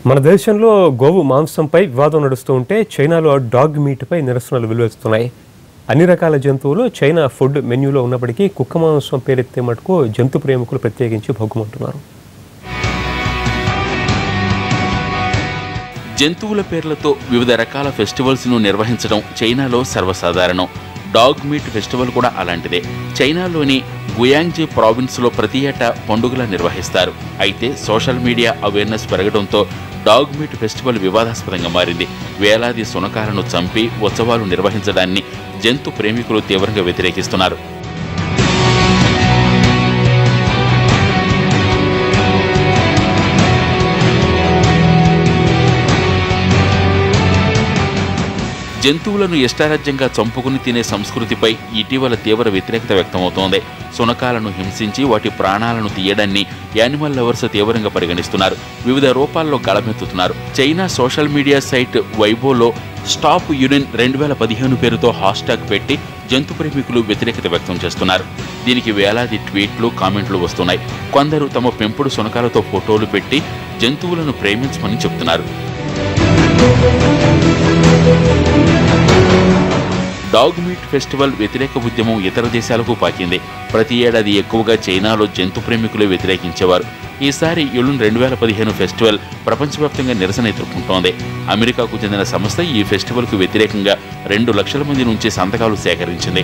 మన దేశంలో గోవు మాంసంపై వివాదం నడుస్తూ ఉంటే చైనాలో డాగ్ మీట్పై నిరసనలు వెలువెత్తుతున్నాయి. అన్ని రకాల జంతువులు చైనా ఫుడ్ మెన్యూలో ఉన్నప్పటికీ కుక్క మాంసం పేరెత్తే మటుకు జంతు ప్రేమికులు ప్రత్యేకించి భగ్గుమంటున్నారు. జంతువుల పేర్లతో వివిధ రకాల ఫెస్టివల్స్ను నిర్వహించడం చైనాలో సర్వసాధారణం. డాగ్ మీట్ ఫెస్టివల్ కూడా అలాంటిదే. చైనాలోని గుయాంగ్జీ ప్రావిన్స్లో ప్రతి ఏటా పండుగలా నిర్వహిస్తారు. అయితే సోషల్ మీడియా అవేర్నెస్ పెరగడంతో డాగ్ మీట్ ఫెస్టివల్ వివాదాస్పదంగా మారింది. వేలాది శునకాలను చంపి ఉత్సవాలు నిర్వహించడాన్ని జంతు ప్రేమికులు తీవ్రంగా వ్యతిరేకిస్తున్నారు. జంతువులను ఇష్టారాజ్యంగా చంపుకుని తినే సంస్కృతిపై ఇటీవల తీవ్ర వ్యతిరేకత వ్యక్తమవుతోంది. శునకాలను హింసించి వాటి ప్రాణాలను తీయడాన్ని యానిమల్ లవర్స్ తీవ్రంగా పరిగణిస్తున్నారు. వివిధ రూపాల్లో గళమెత్తుతున్నారు. చైనా సోషల్ మీడియా సైట్ వైబోలో స్టాప్ యునిన్ 2015 పేరుతో హ్యాష్ట్యాగ్ పెట్టి జంతు ప్రేమికులు వ్యతిరేకత వ్యక్తం చేస్తున్నారు. దీనికి వేలాది ట్వీట్లు, కామెంట్లు వస్తున్నాయి. కొందరు తమ పెంపుడు శునకాలతో ఫోటోలు పెట్టి జంతువులను ప్రేమించమని చెబుతున్నారు. డాగ్ మీట్ ఫెస్టివల్ వ్యతిరేక ఉద్యమం ఇతర దేశాలకు పాకింది. ప్రతి ఏడాది ఎక్కువగా చైనాలో జంతు ప్రేమికులే వ్యతిరేకించేవారు. ఈసారి యులున్ 2015 ఫెస్టివల్ ప్రపంచవ్యాప్తంగా నిరసన ఎదుర్కొంటోంది. అమెరికాకు చెందిన సంస్థ ఈ ఫెస్టివల్కు వ్యతిరేకంగా 2 లక్షల మంది నుంచి సంతకాలు సేకరించింది.